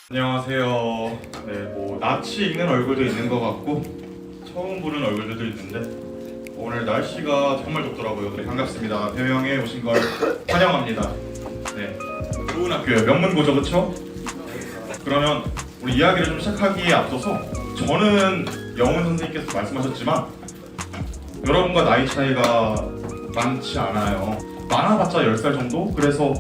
안녕하세요. 네, 뭐 낯이 익는 얼굴도 있는 것 같고 처음 보는 얼굴들도 있는데 오늘 날씨가 정말 덥더라고요. 네, 반갑습니다. 배명에 오신 걸 환영합니다. 네, 좋은 학교예요. 명문고죠, 그렇죠? 그러면 우리 이야기를 좀 시작하기에 앞서서 저는 영훈 선생님께서 말씀하셨지만 여러분과 나이 차이가 많지 않아요. 많아봤자 10살 정도? 그래서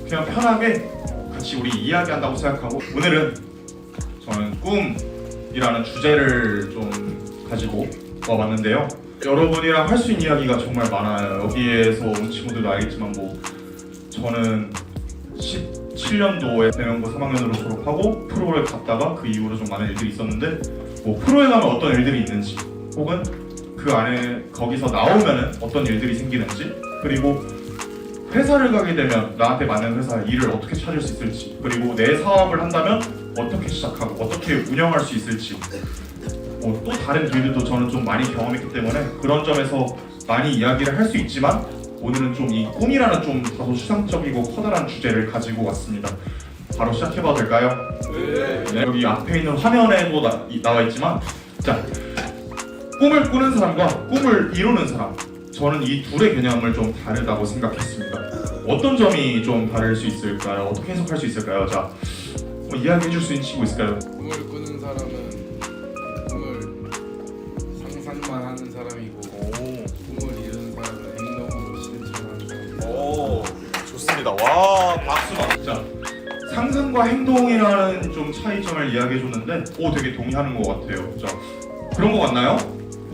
그냥 편하게 같이 우리 이야기한다고 생각하고 오늘은 저는 꿈이라는 주제를 좀 가지고 와봤는데요. 여러분이랑 할 수 있는 이야기가 정말 많아요. 여기에서 온 친구들도 알겠지만 뭐 저는 17년도에 대명고 3학년으로 졸업하고 프로를 갔다가 그 이후로 좀 많은 일들이 있었는데 뭐 프로에 가면 어떤 일들이 있는지 혹은 그 안에 거기서 나오면은 어떤 일들이 생기는지 그리고 회사를 가게 되면 나한테 맞는 회사 일을 어떻게 찾을 수 있을지 그리고 내 사업을 한다면 어떻게 시작하고 어떻게 운영할 수 있을지 또 다른 길들도 저는 좀 많이 경험했기 때문에 그런 점에서 많이 이야기를 할 수 있지만 오늘은 좀 이 꿈이라는 좀 다소 추상적이고 커다란 주제를 가지고 왔습니다. 바로 시작해봐도 될까요? 네. 여기 앞에 있는 화면에도 나와 있지만 자, 꿈을 꾸는 사람과 꿈을 이루는 사람 저는 이 둘의 개념을 좀 다르다고 생각했습니다. 어떤 점이 좀 다를 수 있을까요? 어떻게 해석할 수 있을까요? 자, 뭐 이야기해 줄 수 있는 친구 있을까요? 꿈을 꾸는 사람은 꿈을 상상만 하는 사람이고 꿈을 이루는 사람은 행동으로 실천하는 사람. 오, 좋습니다. 와, 박수. 자, 상상과 행동이라는 좀 차이점을 이야기해 줬는데 되게 동의하는 것 같아요. 자, 그런 것 같나요?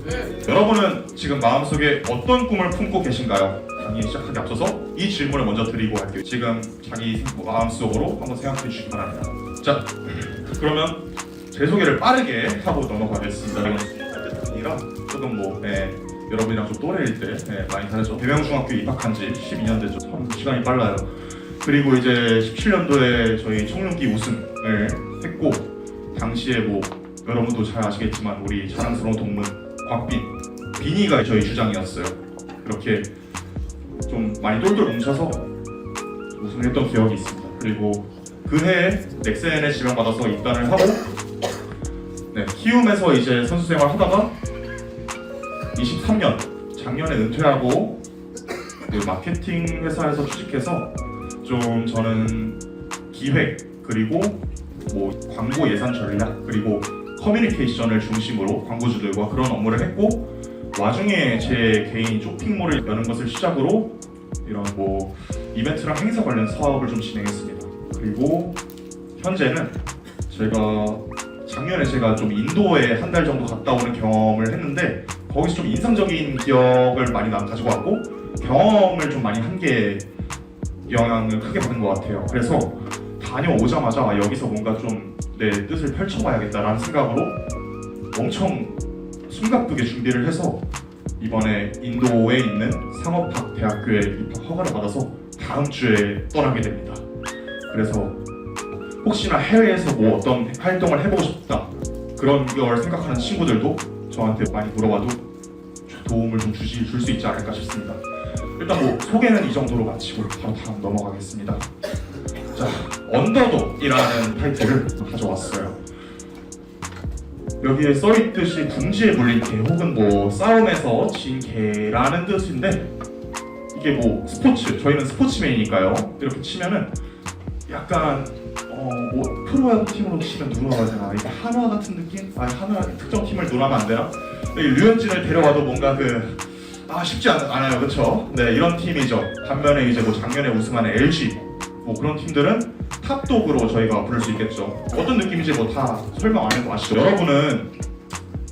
네. 여러분은 지금 마음속에 어떤 꿈을 품고 계신가요? 강의 시작하기 앞서서 이 질문을 먼저 드리고 할게요. 지금 자기 마음속으로 한번 생각해 주시기 바랍니다. 자, 그러면 제 소개를 빠르게 하고 넘어가겠습니다. 이라 조금 여러분이랑 좀 또래일 때 많이 다르죠. 대명중학교 입학한 지 12년 되죠. 참 시간이 빨라요. 그리고 이제 17년도에 저희 청룡기 우승을 했고 당시에 뭐 여러분도 잘 아시겠지만 우리 자랑스러운 동문 곽빈, 빈이가 저희 주장이었어요. 그렇게 좀 많이 똘똘 뭉쳐서 우승을 했던 기억이 있습니다. 그리고 그 해에 넥센에 지명받아서 입단을 하고 키움에서 이제 선수 생활 하다가 23년 작년에 은퇴하고 그 마케팅 회사에서 취직해서 좀 저는 기획 그리고 뭐 광고 예산 전략 그리고 커뮤니케이션을 중심으로 광고주들과 그런 업무를 했고 와중에 제 개인 쇼핑몰을 여는 것을 시작으로 이런 뭐 이벤트랑 행사 관련 사업을 좀 진행했습니다. 그리고 현재는 작년에 제가 좀 인도에 한 달 정도 갔다 오는 경험을 했는데 거기서 좀 인상적인 기억을 많이 가지고 왔고 경험을 좀 많이 한 게 영향을 크게 받은 것 같아요. 그래서 다녀오자마자 여기서 뭔가 좀 내 뜻을 펼쳐봐야겠다라는 생각으로 엄청 숨가쁘게 준비를 해서 이번에 인도에 있는 상업학 대학교에 입학 허가를 받아서 다음 주에 떠나게 됩니다. 그래서 혹시나 해외에서 뭐 어떤 활동을 해보고 싶다 그런 걸 생각하는 친구들도 저한테 많이 물어봐도 도움을 좀 줄 수 있지 않을까 싶습니다. 일단 뭐 소개는 이 정도로 마치고 바로 다음 넘어가겠습니다. 자, 언더독이라는 타이틀을 가져왔어요. 여기에 써있듯이 궁지에 물린 개 혹은 뭐 싸움에서 진 개라는 뜻인데 이게 뭐 스포츠, 저희는 스포츠맨이니까요. 이렇게 치면은 약간 뭐 프로야구 팀으로 치면 누구라고 하야 되나? 이게 한화 같은 느낌? 한화 특정 팀을 논하면 안 되나? 류현진을 데려와도 뭔가 쉽지 않아요, 그렇죠? 네, 이런 팀이죠. 반면에 이제 뭐 작년에 우승한 LG 뭐 그런 팀들은 탑독으로 저희가 부를 수 있겠죠. 어떤 느낌인지 뭐 다 설명 안 해도 아시죠? 여러분은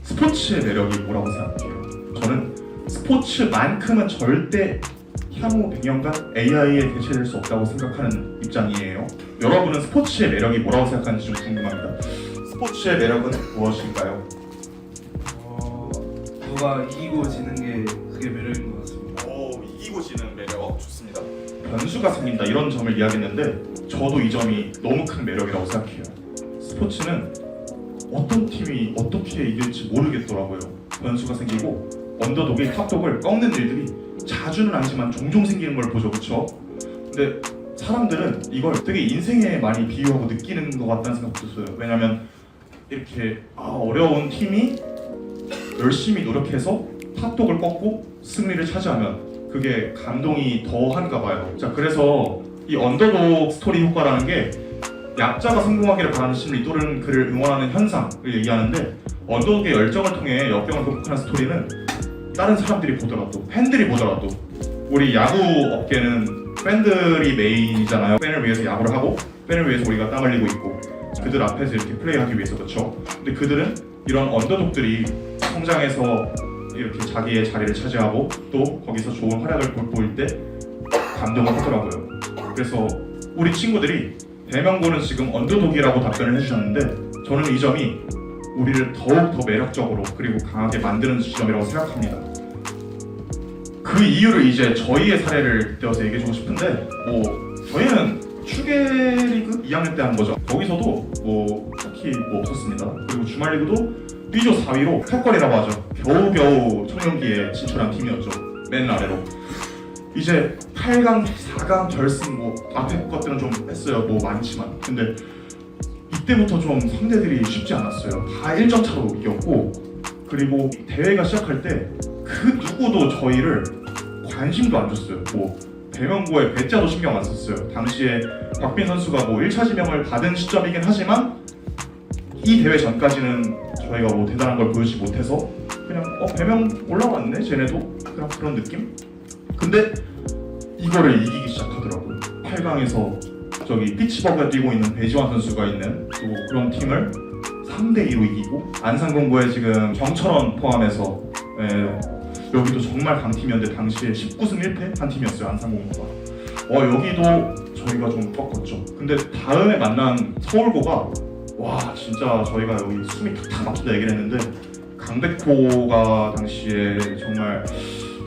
스포츠의 매력이 뭐라고 생각해요? 저는 스포츠만큼은 절대 향후 100년간 AI에 대체될 수 없다고 생각하는 입장이에요. 여러분은 스포츠의 매력이 뭐라고 생각하는지 좀 궁금합니다. 스포츠의 매력은 무엇인가요? 누가 이기고 지는 게 그게 매력인 것 같습니다. 이기고 지는 매력 좋습니다. 변수가 생긴다 이런 점을 이야기했는데 저도 이 점이 너무 큰 매력이라고 생각해요. 스포츠는 어떤 팀이 어떻게 이길지 모르겠더라고요. 변수가 생기고 언더독이 탑독을 꺾는 일들이 자주는 아니지만 종종 생기는 걸 보죠, 그렇죠? 근데 사람들은 이걸 되게 인생에 많이 비유하고 느끼는 것 같다는 생각도 들어요. 왜냐면 이렇게 어려운 팀이 열심히 노력해서 탑독을 꺾고 승리를 차지하면 그게 감동이 더한가 봐요. 자, 그래서 이 언더독 스토리 효과라는 게 약자가 성공하기를 바라는 심리 또는 그를 응원하는 현상을 얘기하는데, 언더독의 열정을 통해 역경을 극복하는 스토리는 다른 사람들이 보더라도, 팬들이 보더라도, 우리 야구 업계는 팬들이 메인이잖아요. 팬을 위해서 야구를 하고 팬을 위해서 우리가 땀 흘리고 있고 그들 앞에서 이렇게 플레이하기 위해서, 그렇죠? 근데 그들은 이런 언더독들이 성장해서 이렇게 자기의 자리를 차지하고 또 거기서 좋은 활약을 보일 때 감동을 하더라고요. 그래서 우리 친구들이 대명고는 지금 언더독이라고 답변을 해주셨는데, 저는 이 점이 우리를 더욱 더 매력적으로 그리고 강하게 만드는 지점이라고 생각합니다. 그 이유를 이제 저희의 사례를 떼어서 얘기해주고 싶은데, 저희는 추계리그 2학년 때 한 거죠. 거기서도 딱히 없었습니다. 그리고 주말리그도 B조 4위로 턱걸이라고 하죠. 겨우겨우 청년기에 진출한 팀이었죠. 맨 아래로. 이제 8강, 4강, 결승 앞에 것들은 좀 했어요. 많지만. 근데 이때부터 좀 상대들이 쉽지 않았어요. 다 1점 차로 이겼고, 그리고 대회가 시작할 때 그 누구도 저희를 관심도 안 줬어요. 대명고에 배짜도 신경 안 썼어요. 당시에 박빈 선수가 1차 지명을 받은 시점이긴 하지만 이 대회 전까지는 저희가 대단한 걸 보여주지 못해서 그냥 배명 올라왔네 쟤네도, 그냥 그런 느낌? 근데 이거를 이기기 시작하더라고요. 8강에서 저기 피츠버그에 뛰고 있는 배지환 선수가 있는 또 그런 팀을 3대2로 이기고, 안산공고에 지금 정철원 포함해서 여기도 정말 강팀이었는데 당시에 19승 1패 한 팀이었어요. 안산공고가. 여기도 저희가 좀 꺾었죠. 근데 다음에 만난 서울고가 진짜 저희가 여기 숨이 탁탁 막힌다 얘기를 했는데, 강백호가 당시에 정말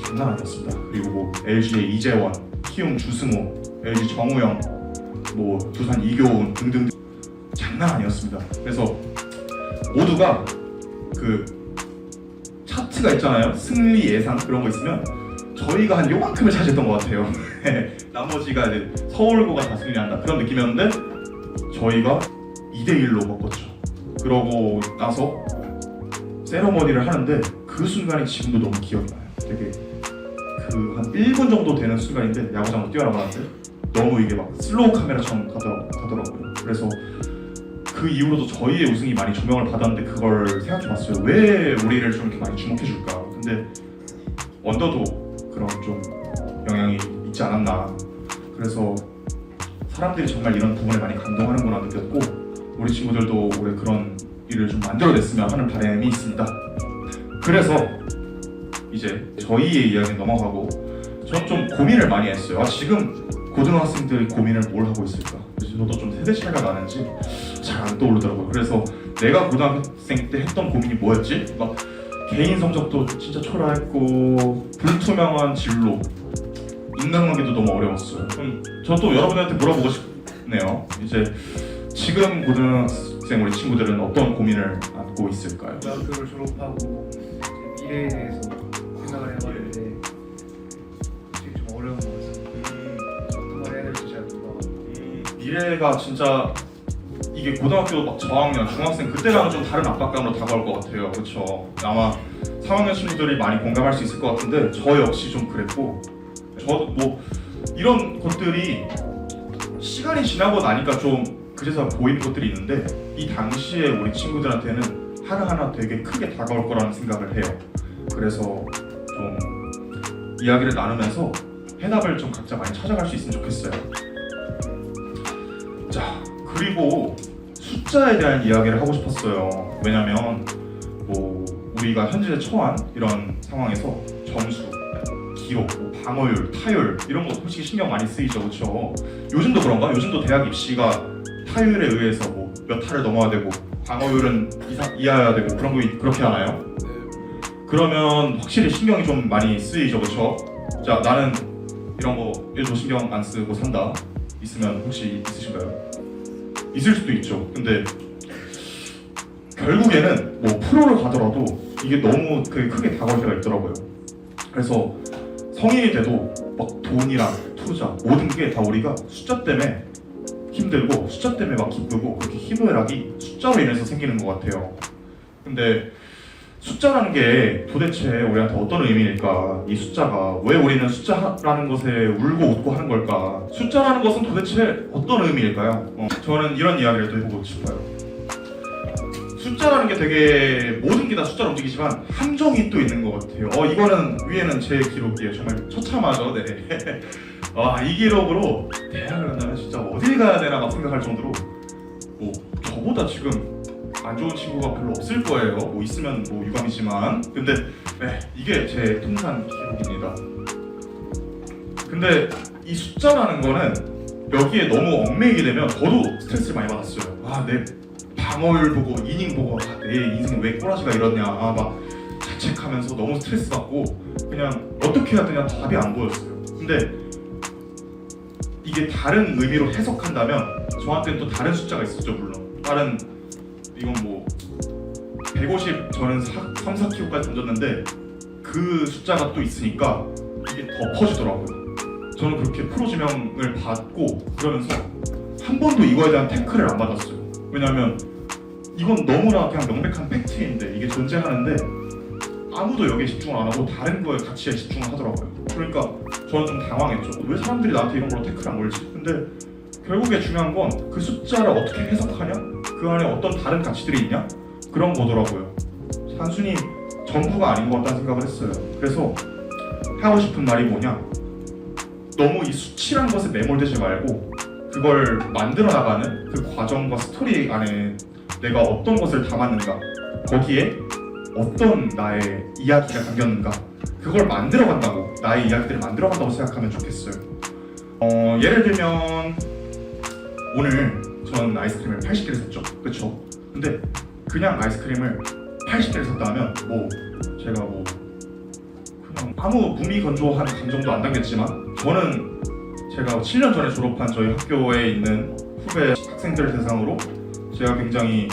장난 아니었습니다. 그리고 LG의 이재원, 키움 주승호, LG 정우영, 두산 이교훈 등등 장난 아니었습니다. 그래서 모두가 그 차트가 있잖아요. 승리 예상 그런 거 있으면 저희가 한 요만큼을 차지했던 것 같아요. 나머지가 이제 서울고가 다 승리한다 그런 느낌이었는데 저희가 2대1로 먹었죠. 그러고 나서 세러머니를 하는데 그 순간이 지금도 너무 기억이 나요. 되게 한 1분 정도 되는 순간인데 야구장으로 뛰어나가는데 너무 이게 막 슬로우 카메라처럼 가더라고요. 그래서 그 이후로도 저희의 우승이 많이 조명을 받았는데 그걸 생각해봤어요. 왜 우리를 좀 이렇게 많이 주목해줄까? 근데 언더도 그런 좀 영향이 있지 않았나. 그래서 사람들이 정말 이런 부분에 많이 감동하는구나 느꼈고, 우리 친구들도 올해 그런 일을 좀 만들어냈으면 하는 바람이 있습니다. 그래서 이제 저희의 이야기 넘어가고, 전 좀 고민을 많이 했어요. 지금 고등학생들이 고민을 뭘 하고 있을까? 그래서 저도 좀 세대 차이가 나는지 잘 안 떠오르더라고요. 그래서 내가 고등학생 때 했던 고민이 뭐였지? 막 개인 성적도 진짜 초라했고 불투명한 진로, 인간관계도 너무 어려웠어요. 그럼 저도 여러분한테 물어보고 싶네요. 이제 지금 고등학생 우리 친구들은 어떤 고민을 안고 있을까요? 대학교를 졸업하고 이제 미래에 대해서 생각을 해봤는데 되게 좀 어려운 것 같습니다. 어떤 걸 해야 될지 잘 몰라. 미래가 진짜 이게 고등학교 막 저학년, 중학생 그때랑은 좀 다른 압박감으로 다가올 것 같아요. 그렇죠? 아마 3학년 친구들이 많이 공감할 수 있을 것 같은데 저 역시 좀 그랬고, 저도 이런 것들이 시간이 지나고 나니까 좀 그래서 보이는 것들이 있는데 이 당시에 우리 친구들한테는 하나하나 되게 크게 다가올 거라는 생각을 해요. 그래서 좀 이야기를 나누면서 해답을 좀 각자 많이 찾아갈 수 있으면 좋겠어요. 자, 그리고 숫자에 대한 이야기를 하고 싶었어요. 왜냐면 우리가 현재 처한 이런 상황에서 점수, 기록, 방어율, 타율 이런 거 솔직히 신경 많이 쓰이죠, 그렇죠? 요즘도 그런가? 요즘도 대학 입시가 타율에 의해서 몇 타를 넘어야 되고 방어율은 이하여야 되고 그런 거 그렇게 하나요? 네. 그러면 확실히 신경이 좀 많이 쓰이죠, 그렇죠? 자, 나는 이런 거에도 신경 안 쓰고 산다. 있으면 혹시 있으신가요? 있을 수도 있죠. 근데 결국에는 프로를 가더라도 이게 너무 크게 다가올 때가 있더라고요. 그래서 성인이 돼도 막 돈이랑 투자 모든 게 다 우리가 숫자 때문에 힘들고 숫자 때문에 막 기쁘고 그렇게 희노애락이 숫자로 인해서 생기는 것 같아요. 근데 숫자라는 게 도대체 우리한테 어떤 의미일까? 이 숫자가 왜 우리는 숫자라는 것에 울고 웃고 하는 걸까? 숫자라는 것은 도대체 어떤 의미일까요? 저는 이런 이야기를 또 해보고 싶어요. 숫자라는 게 되게 모든 게 다 숫자로 움직이지만 함정이 또 있는 것 같아요. 이거는 위에는 제 기록이에요. 정말 처참하죠. 네. 이 기록으로 대학을 간다면 진짜 어딜 가야 되나 막 생각할 정도로 뭐 저보다 지금 안 좋은 친구가 별로 없을 거예요. 뭐 있으면 뭐 유감이지만 근데 네, 이게 제 통산 기록입니다. 근데 이 숫자라는 거는 여기에 너무 얽매이게 되면 저도 스트레스를 많이 받았어요. 내 방어율 보고 이닝 보고 내 인생 왜 꼬라지가 이러냐 막 자책하면서 너무 스트레스 받고 그냥 어떻게 해야 되냐 답이 안 보였어요. 근데 이게 다른 의미로 해석한다면 저한테는 또 다른 숫자가 있었죠. 물론 다른 이건 뭐 150 저는 3, 4kg까지 던졌는데 그 숫자가 또 있으니까 이게 더 퍼지더라고요. 저는 그렇게 프로 지명을 받고 그러면서 한 번도 이거에 대한 태클을 안 받았어요. 왜냐하면 이건 너무나 그냥 명백한 팩트인데 이게 존재하는데 아무도 여기에 집중을 안 하고 다른 거에 가치에 집중을 하더라고요. 그러니까 저는 좀 당황했죠. 왜 사람들이 나한테 이런 걸로 태클 안 걸지? 근데 결국에 중요한 건 그 숫자를 어떻게 해석하냐? 그 안에 어떤 다른 가치들이 있냐? 그런 거더라고요. 단순히 전부가 아닌 것 같다는 생각을 했어요. 그래서 하고 싶은 말이 뭐냐? 너무 이 수치란 것에 매몰되지 말고 그걸 만들어 나가는 그 과정과 스토리 안에 내가 어떤 것을 담았는가, 거기에 어떤 나의 이야기가 담겼는가, 그걸 만들어 간다고, 나의 이야기들을 만들어 간다고 생각하면 좋겠어요. 예를 들면 오늘 전 아이스크림을 80개를 샀죠. 그쵸? 근데 그냥 아이스크림을 80개를 샀다 하면 제가 그냥 아무 무미건조한 감정도 안 담겼지만 저는 제가 7년 전에 졸업한 저희 학교에 있는 후배 학생들 대상으로 제가 굉장히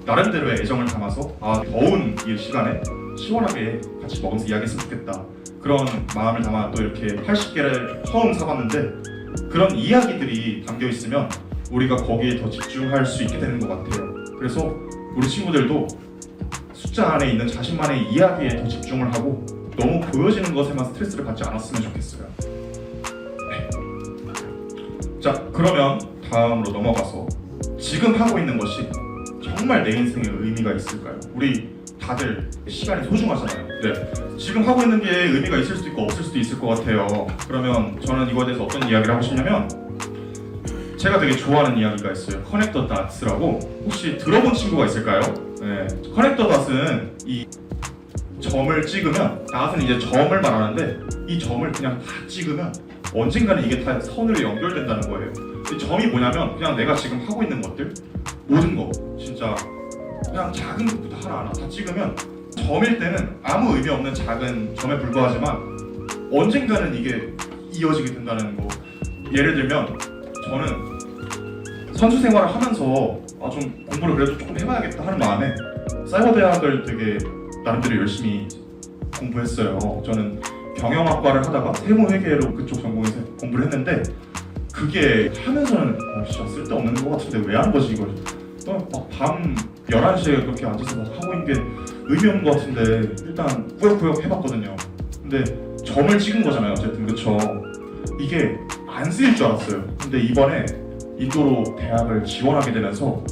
나름대로의 애정을 담아서 더운 이 시간에 시원하게 같이 먹으면서 이야기했으면 좋겠다 그런 마음을 담아 또 이렇게 80개를 처음 사봤는데 그런 이야기들이 담겨 있으면 우리가 거기에 더 집중할 수 있게 되는 것 같아요. 그래서 우리 친구들도 숫자 안에 있는 자신만의 이야기에 더 집중을 하고 너무 보여지는 것에만 스트레스를 받지 않았으면 좋겠어요. 네. 자, 그러면 다음으로 넘어가서 지금 하고 있는 것이 정말 내 인생에 의미가 있을까요? 우리 다들 시간이 소중하잖아요. 네. 지금 하고 있는 게 의미가 있을 수도 있고 없을 수도 있을 것 같아요. 그러면 저는 이거에 대해서 어떤 이야기를 하고 싶냐면 제가 되게 좋아하는 이야기가 있어요. 커넥 더 닷스라고 혹시 들어본 친구가 있을까요? 네. 커넥 더 닷은 이 점을 찍으면 닷은 이제 점을 말하는데 이 점을 그냥 다 찍으면 언젠가는 이게 다 선으로 연결된다는 거예요. 이 점이 뭐냐면 그냥 내가 지금 하고 있는 것들 모든 거 진짜 그냥 작은 것부터 하나하나 다 찍으면 점일 때는 아무 의미 없는 작은 점에 불과하지만 언젠가는 이게 이어지게 된다는 거. 예를 들면 저는 선수 생활을 하면서 좀 공부를 그래도 조금 해봐야겠다 하는 마음에 사이버대학을 되게 나름대로 열심히 공부했어요. 저는 경영학과를 하다가 세무회계로 그쪽 전공에서 공부를 했는데 그게 하면서는 진짜 쓸데없는 것 같은데 왜 하는 거지 이걸 막 밤 11시에 그렇게 앉아서 막 하고 있는 게 의미 없는 것 같은데 일단 꾸역꾸역 해봤거든요. 근데 점을 찍은 거잖아요 어쨌든. 그쵸? 이게 안 쓰일 줄 알았어요. 근데 이번에 인도로 대학을 지원하게 되면서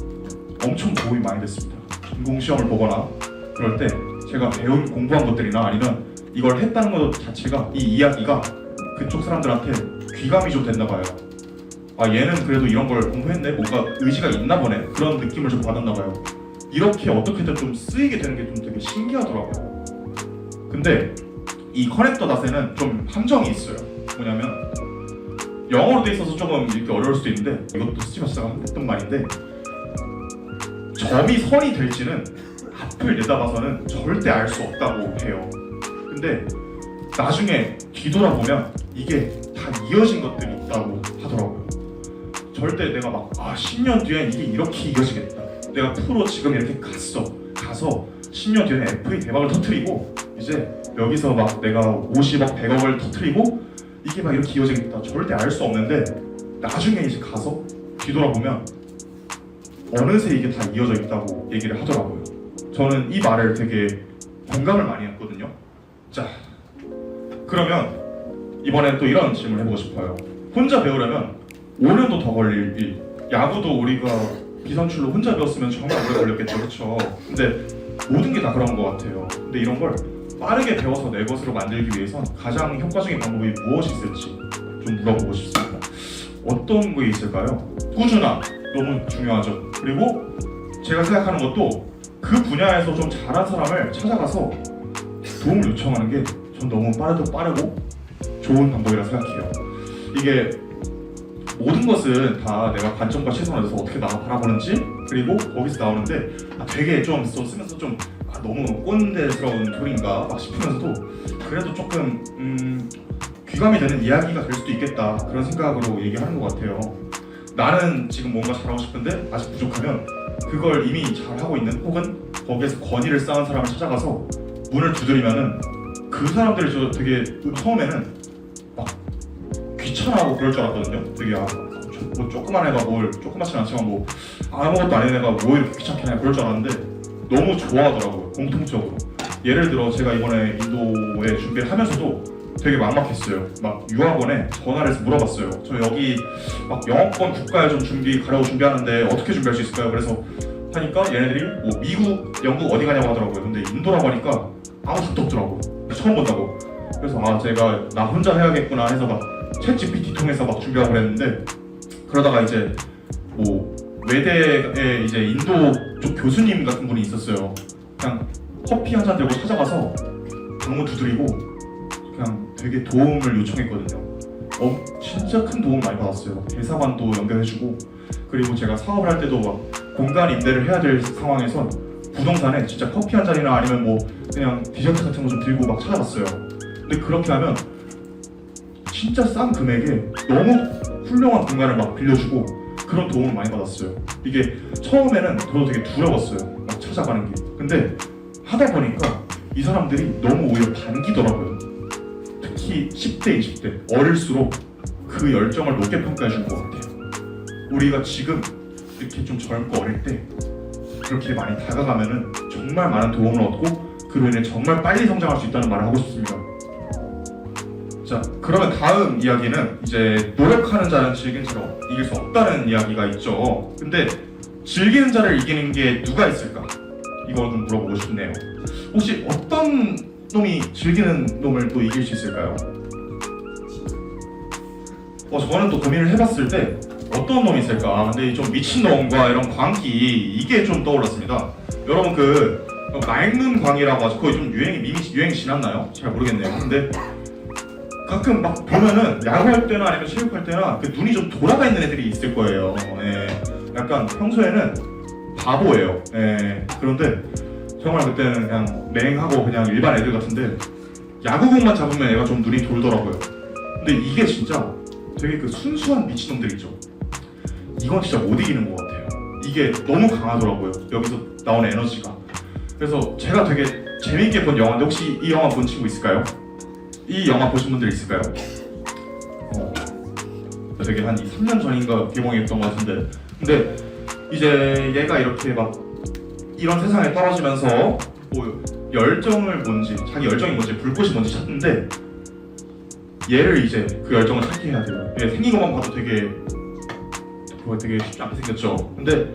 엄청 도움이 많이 됐습니다. 전공시험을 보거나 그럴 때 제가 배운 공부한 것들이나 아니면 이걸 했다는 것 자체가 이 이야기가 그쪽 사람들한테 귀감이 좀 됐나 봐요. 얘는 그래도 이런 걸 공부했네, 뭔가 의지가 있나 보네, 그런 느낌을 좀 받았나 봐요. 이렇게 어떻게든 좀 쓰이게 되는 게 좀 되게 신기하더라고요. 근데 이 커넥 더 닷에는 좀 함정이 있어요. 뭐냐면 영어로 돼 있어서 조금 이렇게 어려울 수도 있는데 이것도 스티브 잡스가 했던 말인데 점이 선이 될지는 앞을 내다봐서는 절대 알 수 없다고 해요. 근데 나중에 뒤돌아보면 이게 다 이어진 것들이 있다고 하더라고요. 절대 내가 막 10년 뒤엔 이게 이렇게 이어지겠다, 내가 프로 지금 이렇게 가서 10년 뒤에는 FA 대박을 터뜨리고 이제 여기서 막 내가 50억 100억을 터뜨리고 이게 막 이렇게 이어지겠다 절대 알 수 없는데 나중에 이제 가서 뒤돌아보면 어느새 이게 다 이어져 있다고 얘기를 하더라고요. 저는 이 말을 되게 공감을 많이 했거든요. 자, 그러면 이번엔 또 이런 질문을 해보고 싶어요. 혼자 배우려면 5년도 더 걸릴 일. 야구도 우리가 비선출로 혼자 배웠으면 정말 오래 걸렸겠죠, 그렇죠? 근데 모든 게 다 그런 것 같아요. 근데 이런 걸 빠르게 배워서 내 것으로 만들기 위해선 가장 효과적인 방법이 무엇이 있을지 좀 물어보고 싶습니다. 어떤 게 있을까요? 꾸준함 너무 중요하죠. 그리고 제가 생각하는 것도 그 분야에서 좀 잘한 사람을 찾아가서 도움을 요청하는 게 전 너무 빠르고 좋은 방법이라 생각해요. 이게 모든 것은 다 내가 관점과 시선을 해서 어떻게 나가 바라보는지 그리고 거기서 나오는데 되게 좀 쓰면서 좀 너무 꼰대스러운 소리인가 막 싶으면서도 그래도 조금 귀감이 되는 이야기가 될 수도 있겠다 그런 생각으로 얘기하는 것 같아요. 나는 지금 뭔가 잘하고 싶은데 아직 부족하면 그걸 이미 잘하고 있는 혹은 거기에서 권위를 쌓은 사람을 찾아가서 문을 두드리면은 그 사람들이 저 되게 처음에는 막 귀찮아하고 그럴 줄 알았거든요. 되게 뭐 조그만 애가 뭘 조그맣진 않지만 뭐 아무것도 아닌 애가 뭐 이렇게 귀찮게 하냐 그럴 줄 알았는데 너무 좋아하더라고요. 공통적으로. 예를 들어 제가 이번에 인도에 준비를 하면서도 되게 막막했어요. 막 유학원에 전화를 해서 물어봤어요. 저 여기 막 영어권 국가여정 가려고 준비하는데 어떻게 준비할 수 있을까요? 그래서 하니까 얘네들이 뭐 미국, 영국 어디 가냐고 하더라고요. 근데 인도라고 하니까 아무 답도 없더라고요. 처음 본다고. 그래서 제가 나 혼자 해야겠구나 해서 막 챗 GPT 통해서 막 준비하고 그랬는데 그러다가 이제 뭐 외대에 이제 인도 쪽 교수님 같은 분이 있었어요. 그냥 커피 한 잔 들고 찾아가서 방문 두드리고 그냥 되게 도움을 요청했거든요. 진짜 큰 도움 많이 받았어요. 대사관도 연결해주고 그리고 제가 사업을 할 때도 막 공간 임대를 해야 될 상황에선 부동산에 진짜 커피 한 잔이나 아니면 뭐 그냥 디저트 같은 거 좀 들고 막 찾아갔어요. 근데 그렇게 하면 진짜 싼 금액에 너무 훌륭한 공간을 막 빌려주고 그런 도움을 많이 받았어요. 이게 처음에는 저도 되게 두려웠어요. 막 찾아가는 게. 근데 하다 보니까 이 사람들이 너무 오히려 반기더라고요. 특히 10대, 20대 어릴수록 그 열정을 높게 평가해 준 것 같아요. 우리가 지금 이렇게 좀 젊고 어릴 때 그렇게 많이 다가가면은 정말 많은 도움을 얻고 그로 인해 정말 빨리 성장할 수 있다는 말을 하고 싶습니다. 자, 그러면 다음 이야기는 이제 노력하는 자는 즐기는 자를 이길 수 없다는 이야기가 있죠. 근데 즐기는 자를 이기는 게 누가 있을까? 이거 좀 물어보고 싶네요. 혹시 어떤 놈이 즐기는 놈을 또 이길 수 있을까요? 저는 또 고민을 해봤을 때 어떤 놈이 있을까? 근데 좀 미친놈과 이런 광기 이게 좀 떠올랐습니다. 여러분 그 맑는 광이라고 하죠. 거의 좀 유행이 지났나요? 잘 모르겠네요. 근데 가끔 막 보면은 야구할 때나 아니면 체육할 때나 그 눈이 좀 돌아가 있는 애들이 있을 거예요. 약간 평소에는 바보예요. 그런데 정말 그때는 그냥 맹하고 그냥 일반 애들 같은데 야구공만 잡으면 애가 좀 눈이 돌더라고요. 근데 이게 진짜 되게 그 순수한 미친놈들 있죠. 이건 진짜 못 이기는 것 같아요. 이게 너무 강하더라고요. 여기서 나오는 에너지가. 그래서 제가 되게 재밌게 본 영화인데 혹시 이 영화 본 친구 있을까요? 이 영화 보신 분들 있을까요? 되게 한 3년 전인가 개봉했던 것 같은데 근데 이제 얘가 이렇게 막 이런 세상에 떨어지면서 뭐 열정을 뭔지 자기 열정이 뭔지 불꽃이 뭔지 찾는데 얘를 이제 그 열정을 찾게 해야 돼요. 얘 생긴 것만 봐도 되게 쉽지 않게 생겼죠. 근데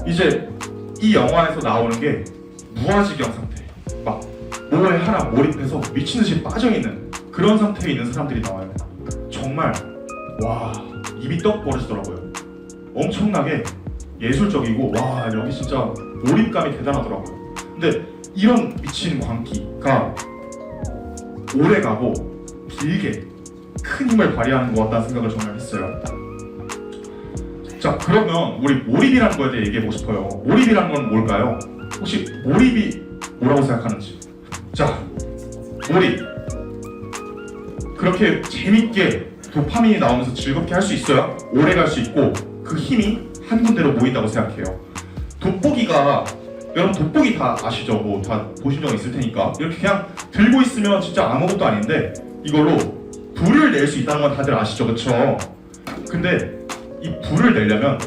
이제 이 영화에서 나오는 게 무아지경 상태 막 뭐에 하나 몰입해서 미친듯이 빠져있는 그런 상태에 있는 사람들이 나와요. 정말 와 입이 떡 벌어지더라고요. 엄청나게 예술적이고 와 여기 진짜 몰입감이 대단하더라고요. 근데 이런 미친 광기가 오래가고 길게 큰 힘을 발휘하는 것 같다는 생각을 정말 했어요. 자 그러면 우리 몰입이라는 거에 대해 얘기해보고 싶어요. 몰입이라는 건 뭘까요? 혹시 몰입이 뭐라고 생각하는지. 자 몰입 그렇게 재밌게 도파민이 나오면서 즐겁게 할 수 있어야 오래 갈 수 있고 그 힘이 한 군데로 모인다고 생각해요. 돋보기가 여러분 돋보기 다 아시죠? 뭐 다 보신 적 있을 테니까 이렇게 그냥 들고 있으면 진짜 아무것도 아닌데 이걸로 불을 낼 수 있다는 건 다들 아시죠, 그쵸? 근데 이 불을 내려면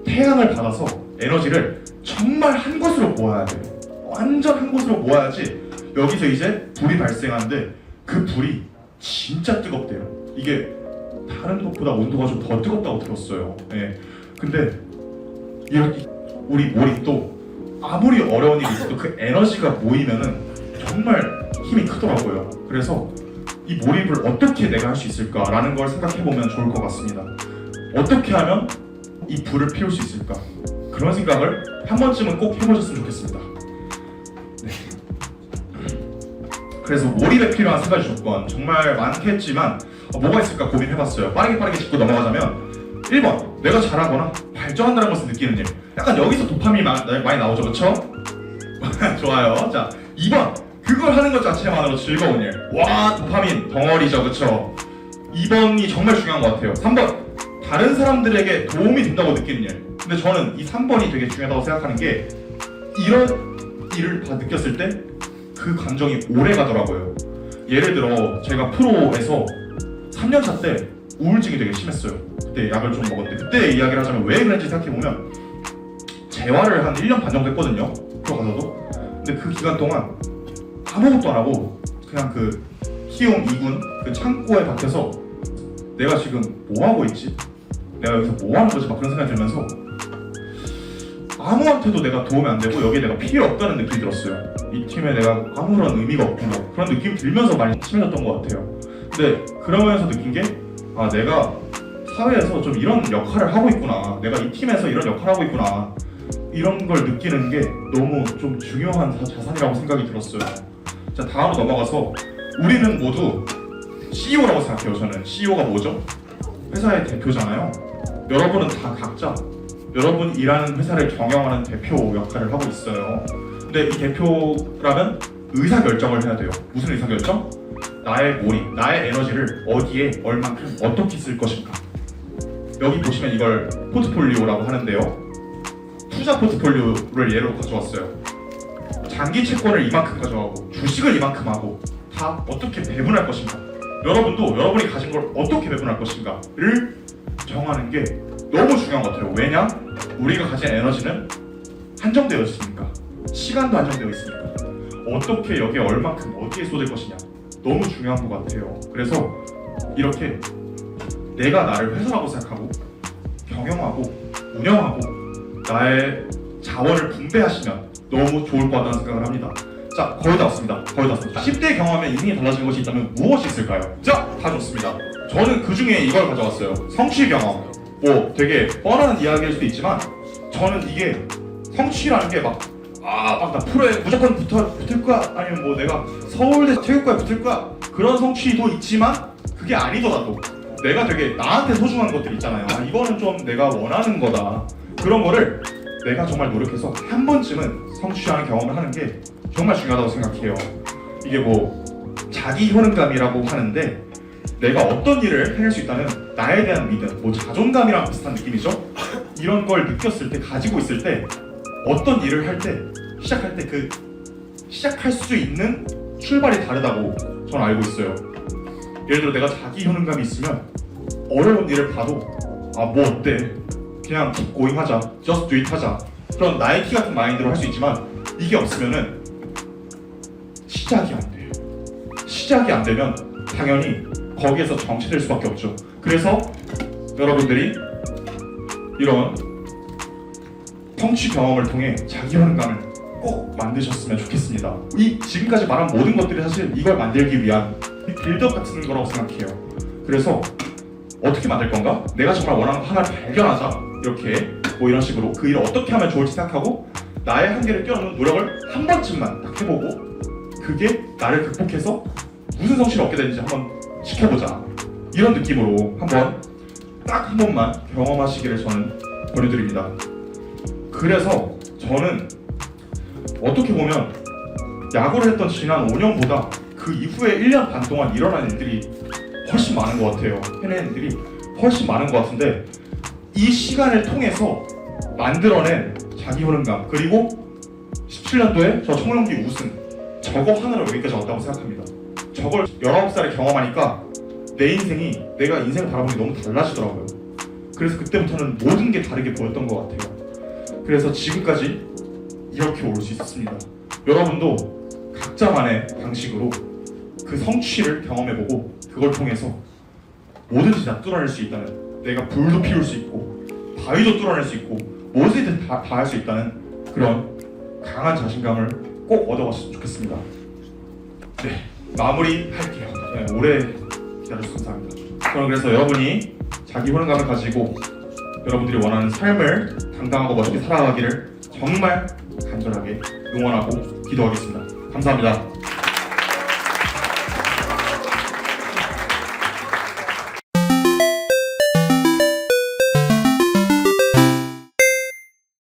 태양을 받아서 에너지를 정말 한 곳으로 모아야 돼요. 완전 한 곳으로 모아야지 여기서 이제 불이 발생하는데 그 불이 진짜 뜨겁대요. 이게 다른 것보다 온도가 좀 더 뜨겁다고 들었어요. 예. 근데 이렇게 우리 몰입도 아무리 어려운 일이 있어도 그 에너지가 모이면은 정말 힘이 크더라고요. 그래서 이 몰입을 어떻게 내가 할 수 있을까라는 걸 생각해보면 좋을 것 같습니다. 어떻게 하면 이 불을 피울 수 있을까? 그런 생각을 한 번쯤은 꼭 해보셨으면 좋겠습니다. 네. 그래서 몰입에 필요한 세 가지 조건 정말 많겠지만 뭐가 있을까 고민해봤어요. 빠르게 짚고 넘어가자면 1번, 내가 잘하거나 발전한다는 것을 느끼는 일. 약간 여기서 도파민이 많이 나오죠, 그쵸? 좋아요. 자, 2번, 그걸 하는 것 자체만으로 즐거운 일. 와, 도파민 덩어리죠, 그쵸? 2번이 정말 중요한 것 같아요. 3번, 다른 사람들에게 도움이 된다고 느끼는 일. 근데 저는 이 3번이 되게 중요하다고 생각하는 게 이런 일을 다 느꼈을 때 그 감정이 오래 가더라고요. 예를 들어 제가 프로에서 3년차 때 우울증이 되게 심했어요. 그때 약을 좀 먹었는데 그때 이야기를 하자면 왜 그런지 생각해보면 재활을 한 1년 반 정도 했거든요. 프로 가서도. 근데 그 기간 동안 아무것도 안 하고 그냥 그 키움 2군 그 창고에 박혀서 내가 지금 뭐 하고 있지? 내가 여기서 뭐 하는 거지? 막 그런 생각이 들면서 아무한테도 내가 도움이 안 되고 여기에 내가 필요 없다는 느낌이 들었어요. 이 팀에 내가 아무런 의미가 없고 뭐 그런 느낌이 들면서 많이 심해졌던 것 같아요. 근데 그러면서 느낀 게 아, 내가 사회에서 좀 이런 역할을 하고 있구나, 내가 이 팀에서 이런 역할을 하고 있구나, 이런 걸 느끼는 게 너무 좀 중요한 자산이라고 생각이 들었어요. 자, 다음으로 넘어가서 우리는 모두 CEO라고 생각해요. 저는 CEO가 뭐죠? 회사의 대표잖아요. 여러분은 다 각자 여러분 일하는 회사를 경영하는 대표 역할을 하고 있어요. 근데 이 대표라면 의사결정을 해야 돼요. 무슨 의사결정? 나의 몰입, 나의 에너지를 어디에 얼만큼 어떻게 쓸 것인가. 여기 보시면 이걸 포트폴리오라고 하는데요. 투자 포트폴리오를 예로 가져왔어요. 장기 채권을 이만큼 가져가고 주식을 이만큼 하고 다 어떻게 배분할 것인가. 여러분도 여러분이 가진 걸 어떻게 배분할 것인가를 정하는 게 너무 중요한 것 같아요. 왜냐? 우리가 가진 에너지는 한정되어 있으니까, 시간도 한정되어 있으니까 어떻게 여기에 얼만큼 어디에 쏟을 것이냐 너무 중요한 것 같아요. 그래서 이렇게 내가 나를 회사라고 생각하고 경영하고 운영하고 나의 자원을 분배하시면 너무 좋을 것 같다는 생각을 합니다. 자, 거의 다 왔습니다. 10대 경험에 인생이 달라진 것이 있다면 무엇이 있을까요? 자, 다 좋습니다. 저는 그 중에 이걸 가져왔어요. 성취 경험. 뭐 되게 뻔한 이야기일 수도 있지만 저는 이게 성취라는 게 막 나 프로에 무조건 붙을 거야, 아니면 뭐 내가 서울대 체육과에 붙을 거야, 그런 성취도 있지만 그게 아니더라도 내가 되게 나한테 소중한 것들 있잖아요. 아, 이거는 좀 내가 원하는 거다. 그런 거를 내가 정말 노력해서 한 번쯤은 성취하는 경험을 하는 게 정말 중요하다고 생각해요. 이게 뭐 자기 효능감이라고 하는데 내가 어떤 일을 해낼 수 있다는 나에 대한 믿음, 뭐 자존감이랑 비슷한 느낌이죠. 이런 걸 느꼈을 때, 가지고 있을 때 어떤 일을 할 때, 시작할 때 그 시작할 수 있는 출발이 다르다고 저는 알고 있어요. 예를 들어 내가 자기 효능감이 있으면 어려운 일을 봐도 아, 뭐 어때? 그냥 keep going 하자, just do it 하자, 그런 나이키 같은 마인드로 할 수 있지만 이게 없으면은 시작이 안 돼요. 시작이 안 되면 당연히 거기에서 정체될 수밖에 없죠. 그래서 여러분들이 이런 성취 경험을 통해 자기 효능감을 꼭 만드셨으면 좋겠습니다. 이 지금까지 말한 모든 것들이 사실 이걸 만들기 위한 빌드업 같은 거라고 생각해요. 그래서 어떻게 만들 건가? 내가 정말 원하는 거 하나를 발견하자, 이렇게 뭐 이런 식으로 그 일을 어떻게 하면 좋을지 생각하고 나의 한계를 뛰어넘는 노력을 한 번쯤만 딱 해보고 그게 나를 극복해서 무슨 성취를 얻게 되는지 한번 지켜보자, 이런 느낌으로 딱 한 번만 경험하시기를 저는 권유드립니다. 그래서 저는 어떻게 보면 야구를 했던 지난 5년보다 그 이후에 1년 반 동안 일어난 일들이 훨씬 많은 것 같아요. 해낸 일들이 훨씬 많은 것 같은데 이 시간을 통해서 만들어낸 자기 효능감, 그리고 17년도에 저 청룡기 우승, 저거 하나로 여기까지 왔다고 생각합니다. 저걸 19살에 경험하니까 내 인생이 내가 인생을 바라보는 게 너무 달라지더라고요. 그래서 그때부터는 모든 게 다르게 보였던 것 같아요. 그래서 지금까지 이렇게 올 수 있었습니다. 여러분도 각자만의 방식으로 그 성취를 경험해보고 그걸 통해서 뭐든지 다 뚫어낼 수 있다는, 내가 불도 피울 수 있고 바위도 뚫어낼 수 있고 뭐든지 다 할 수 있다는 그런 강한 자신감을 꼭 얻어갔으면 좋겠습니다. 네, 마무리할게요. 네, 오래 기다려주셔서 감사합니다. 저는 그래서 여러분이 자기 효능감을 가지고 여러분들이 원하는 삶을 당당하고 멋있게 살아가기를 정말 간절하게 응원하고 기도하겠습니다. 감사합니다.